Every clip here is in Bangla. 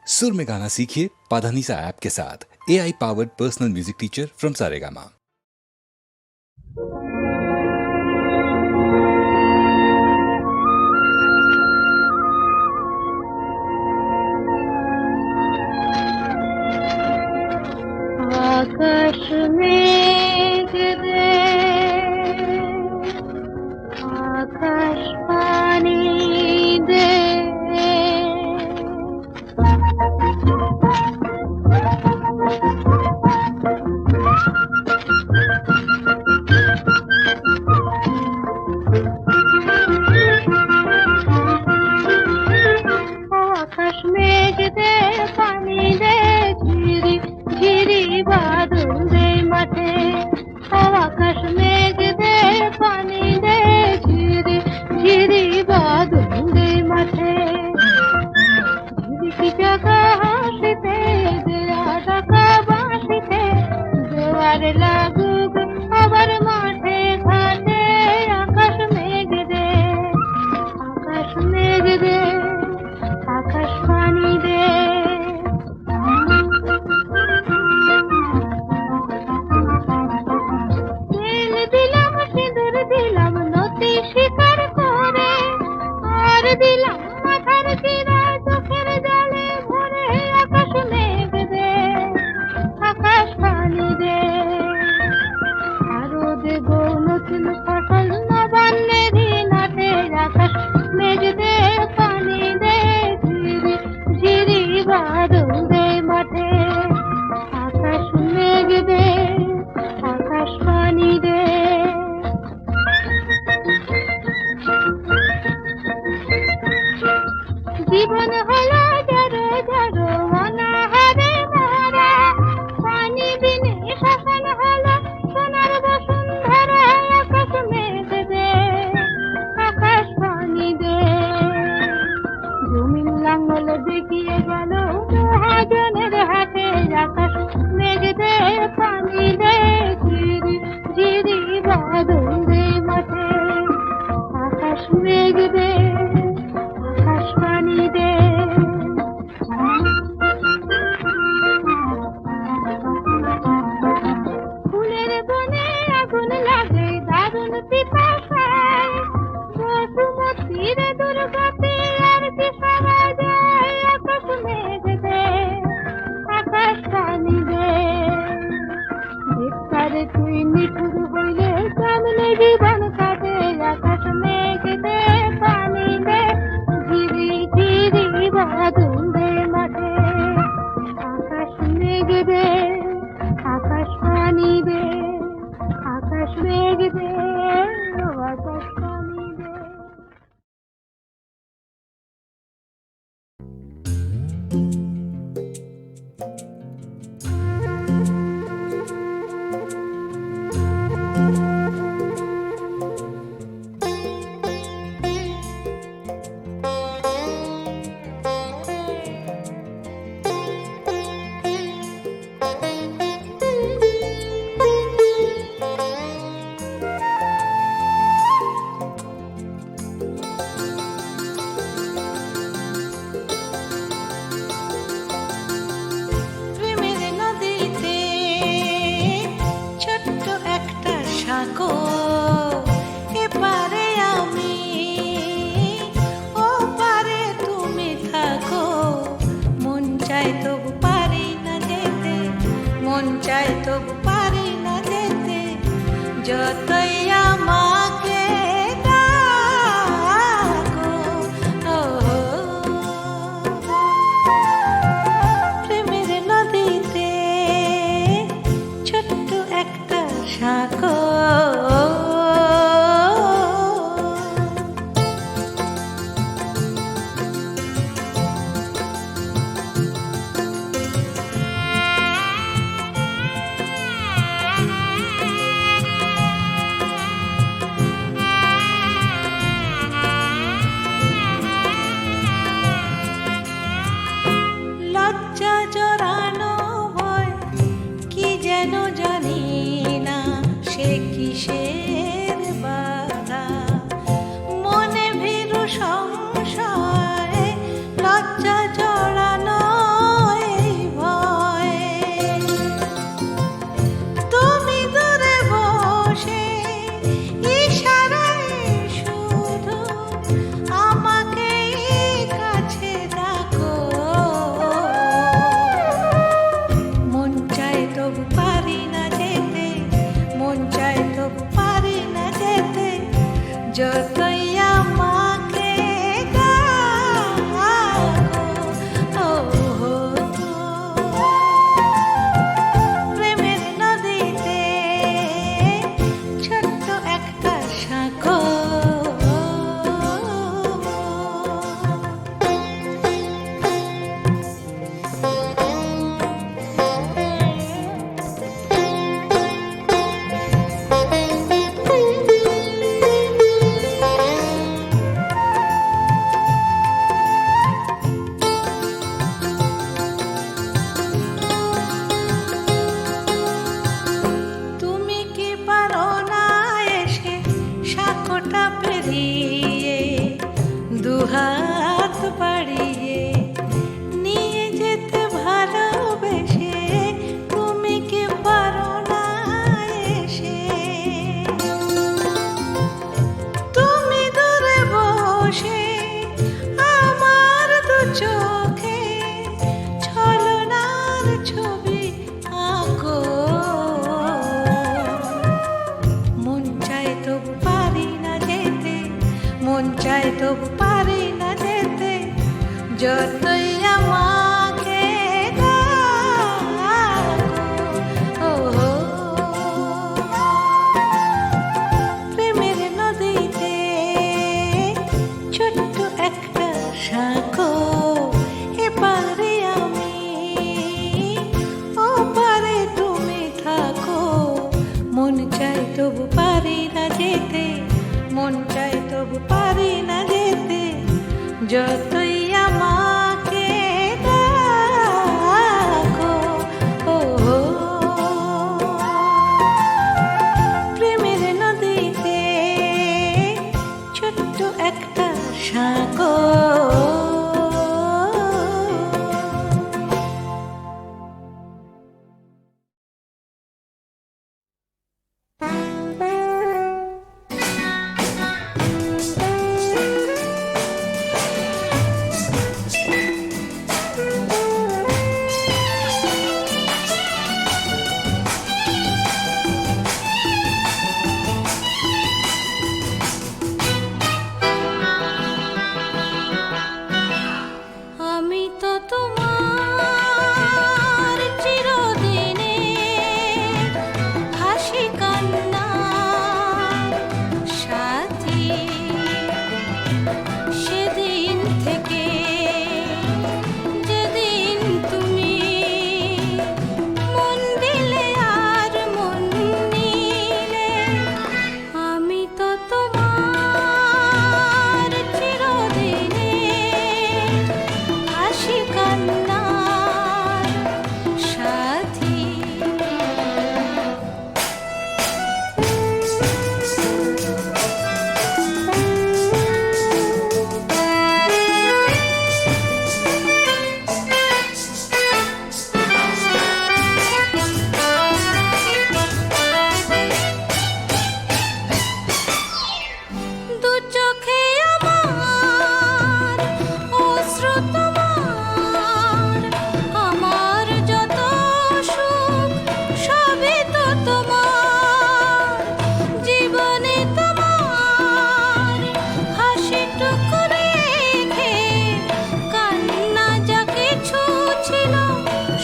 सुर में गाना सीखिए पाधानीसा ऐप के साथ। AI powered personal music teacher from Saregama. आकाश मेघ दे, आकाश पानी दे, आकाश मेघ दे, पानी दे, झिरी झिरी बादल दे माथे। आकाश मेघ दे, पानी दे, झिरी झिरी बादल दे माथे। ঝিরিকি জাগা হাসিতে, দেয়া ডাকা বাঁশিতে, জোয়ার লাগুক আবার মাঠে ঘাটে। আকাশ মেঘ দে, আকাশ মেঘ দে, আকাশ পানি দে। তেল দিলাম, সিঁদুর দিলাম, নতি শিকার করে, আর দিলাম মাথার চিরা, চোখের জলে ভরে। আকাশ মেঘ দে, আকাশ পানি দে, আরো দেব নতুন ফসল নবান্নে দিন আটে। আকাশ মেঘ দে, পানি দে, ঝিরি ঝিরি বাদল দে মাঠে। আকাশ মেঘ দে, আকাশ পানি দে। জীবন হলো জড়ো জড়ো অনাহারে মরা, পানি বিনে শ্মশান হলো সোনার বসুন্ধরা। আকাশ মেঘ দে, আকাশ পানি দে, জমিন লাঙ্গল দেখিয়ে গেল মহাজনের হাতে। আকাশ মেঘ দে, পানি দে, ঝিরি ঝিরি বাদল দে মাঠে। আকাশ মেঘ দে, আকাশ পানি দে। ফুলের বনে আগুন লাগে দারুণ পিপাসায়, বসুমতীর দুর্গতি আর কি সারা যায়। আকাশ মেঘ দে, আকাশ পানি দে, ধিক্কারে তুই নিঠুর হইলে কেমনে জীবন কাটে। আকাশ মেঘ দে, পানি দে, ঝিরি ঝিরি বাদল দে মাঠে। আকাশ মেঘ দে, আকাশ পানি দে, আকাশ মেঘ দে, আকাশ পানি দে। প্রেমের নদীতে ছোট্ট একটা সাগর, এপারে আমি, ওপারে তুমি থাকো। মন চায় তবু পারি না যেতে, মন চায় তবু পারি না যেতে, যতই আমাকে ডাকো। ও প্রেমের নদীতে ছোট্ট একটা সাগর। যতই আমাকে ডাকো, ও প্রেমের নদীতে ছোট্ট একটা সাঁকো, এপারে আমি ওপারে তুমি থাকো, মন চাই তবু পারি না যেতে, মন চাই তবু পারি না যেতে, যতই আমাকে ডাকো, ও প্রেমের নদীতে ছোট্ট একটা সাঁকো। আমি তো তোমার চিরদিনে হাসি কান্না সাথী, সেদিন থেকে যেদিন তুমি মন দিলে আর মন নিলে, আমি তো তোমার চিরদিনে হাসি কান্নার সাথী। দু চোখে আমার অশ্রু তোমার, আমার যত সুখ সবই তো তোমার, জীবনে তোমার হাসিটুকু রেখে কান্না যা কিছু ছিল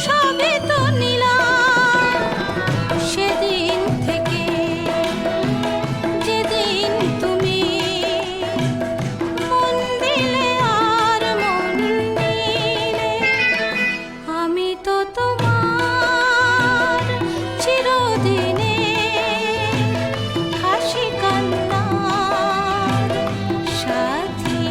সবই তো নিলাম, সেদিন থেকে যেদিন তুমি মন দিলে আর মন নিলে, আমি তো তোমার চিরদিনে হাসি কান্নার সাথী।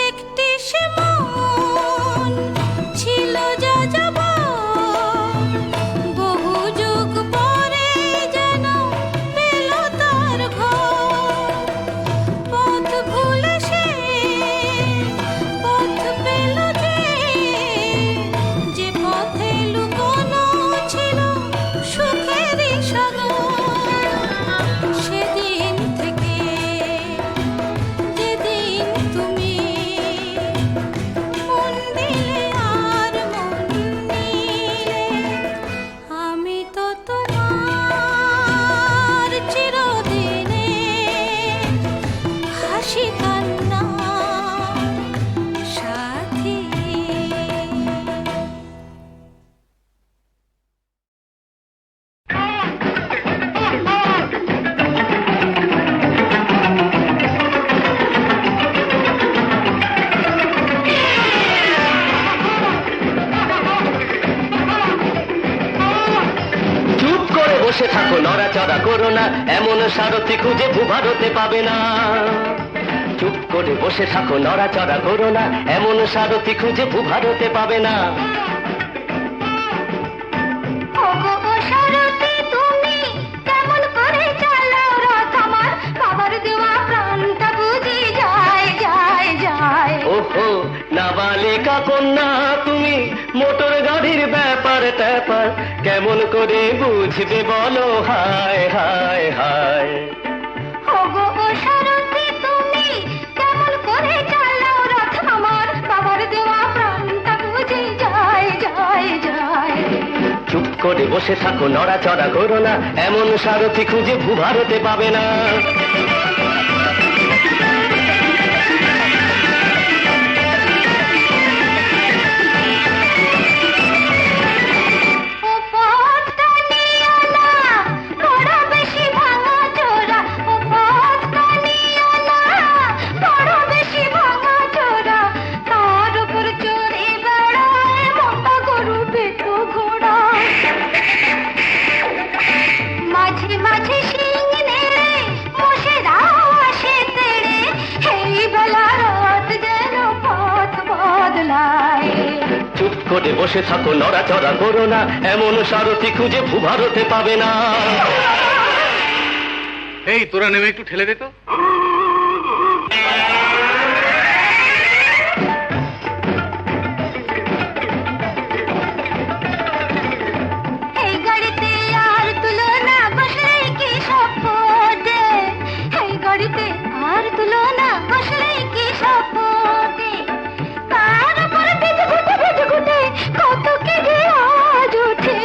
একটি সে মন ছিল যাযাবর, বহু যুগ পরে যেন পেল তার ঘর, পথ ভুলে সে পথ পেল যে পথে লুকোনো ছিল সুখেরই সাগর, সেদিন থেকে যেদিন তুমি মন দিলে আর মন নিলে, আমি তো তোমার চিরদিনে হাসি কান্নার সাথী। চুপ করে বসে থাকো, নড়াচড়া করো না, এমন সারথি খুঁজে ভূভারতে পাবে না। চুপ করে বসে থাকো, নড়াচড়া করো না, এমন সারথি খুঁজে ভূভারতে পাবে না। ওগো ও সারথি তুমি কেমন করে চালাও রথ আমার, বাবার দেওয়া প্রাণটা বুঝি যায় যায় যায়। ওহো নাবালিকা কন্যা তুমি, মোটর গাড়ির ব্যাপার ট্যাপার কেমন করে বুঝবে বলো, হায় হায় হায়। ওগো ও সারথি তুমি করে বসে থাকো নড়াচড়া করো না, এমন সারথি খুঁজে ভূভারতে পাবে না। ও পথটা নিও না, বড় বেশি ভাঙাচোরা। ও পথটা নিও না, বড় বেশি ভাঙাচোরা। তার উপর চড়ে বেড়ায় মোটা গরু বেতো ঘোড়া। মাঝে মাঝে শিং নেড়ে মোষেরাও আসে তেড়ে। এই বেলা রাত যেন পথ বদলায়। চুপ করে বসে থাকো নড়াচড়া করো না, এমন সারথি খুঁজে ভূভারতে পাবে না। এই তোরা নেমে একটু ঠেলে দে তো। এই গাড়িতে আর তুলনা বসলেই কি সব ফোটে। এই গাড়িতে আর তুলনা বসলেই কি সব ফোটে। তার উপর পেট ঘুটে কত কি যে আওয়াজ ওঠে।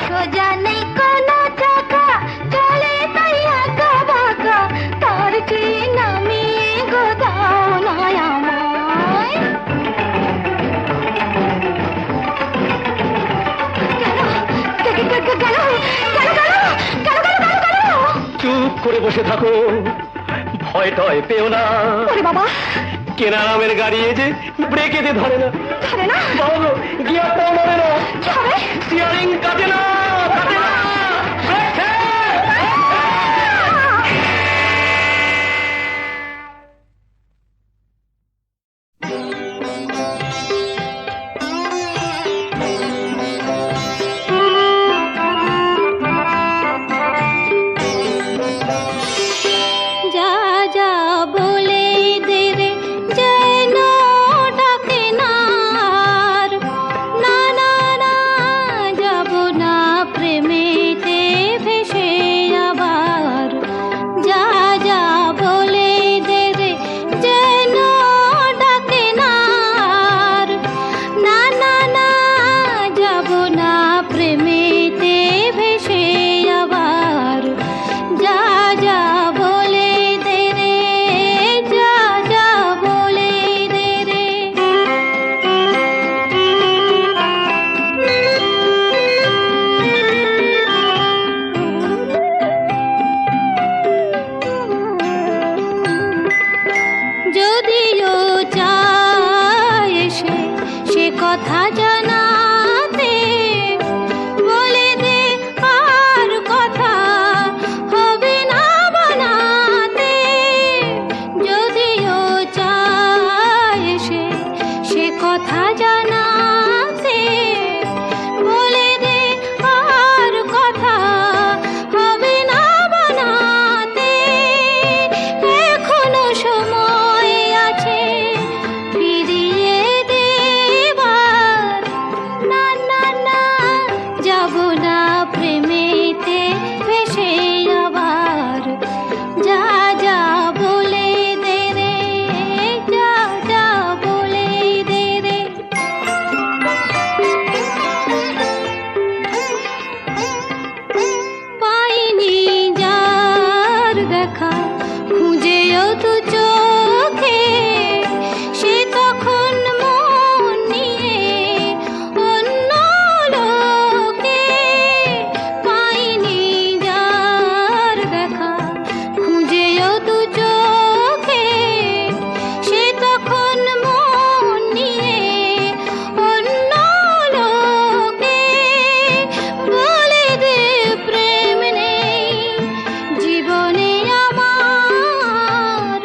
সোজা নেই কোনো চাকা, চলে তাই আঁকা বাঁকা। তার চেয়ে নামিয়ে গোদাও নয় আমায়। চুপ করে বসে থাকো, ভয় টয় পেও না। বাবা কেনা নামের গাড়ি এই যে ব্রেকেতে ধরে না, ধরে না, বাবু গিয়ারটাও নড়ে না, কি হবে? স্টিয়ারিং কাটে না, কাটে না। Brake fail. যা যা বলে দে রে যেন ডাকে না আর। না না না যাব না প্রেমেতে ভেসে আবার। যা যা বলে দে রে যেন ডাকে না আর। না না না যাব না প্রেমেতে ভেসে আবার। যা যা বলে দে রে, যা যা বলে দে রে। যদিও চায় সে কথা জানাতে, বলে দে আর কথা হবে না বানাতে। যদিও চায় সে কথা জানাতে, বলে দে আর কথা হবে না বানাতে। এখনো সময় আছে ফিরিয়ে দেবার। না না না যাব না প্রেমেতে ভেসে আবার। যা যা বলে দে রে, যা যা বলে দে রে। পাইনি যার দেখা খুঁজেও তু চোখে, সে তখন মন নিয়ে অন্য লোকে। পাইনি যার দেখা খুঁজেও তু চোখে, সে তখন মন নিয়ে অন্য লোকে। বলে দে প্রেম নেই জীবনে আমার।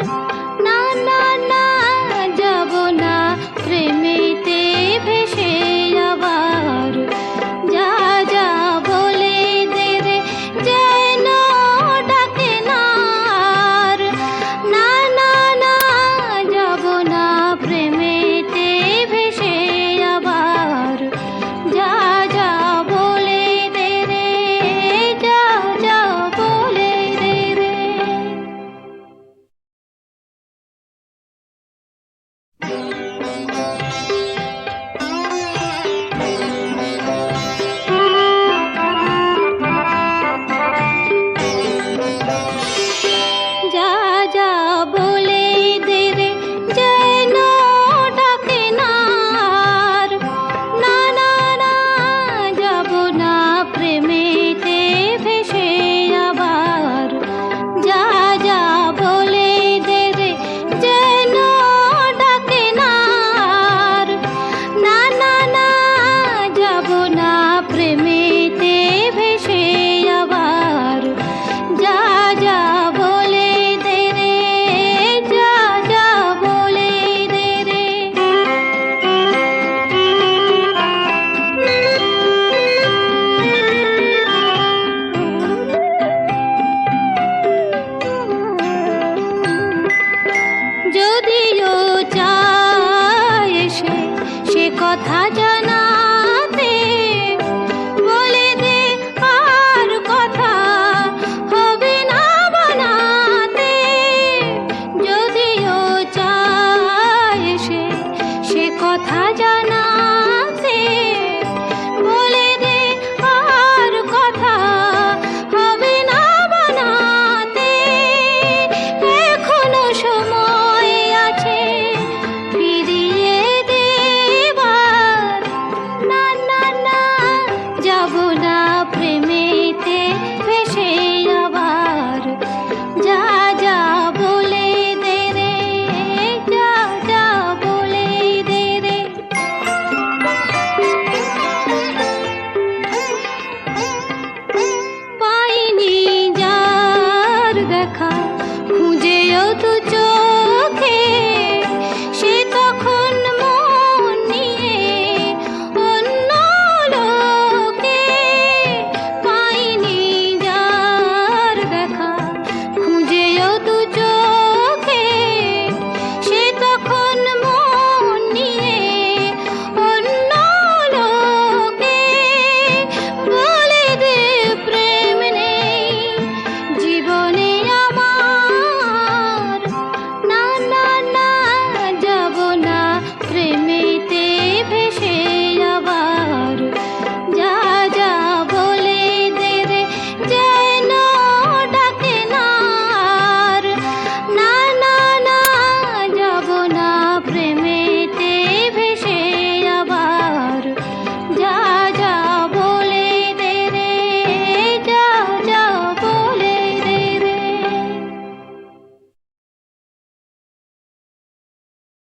কথা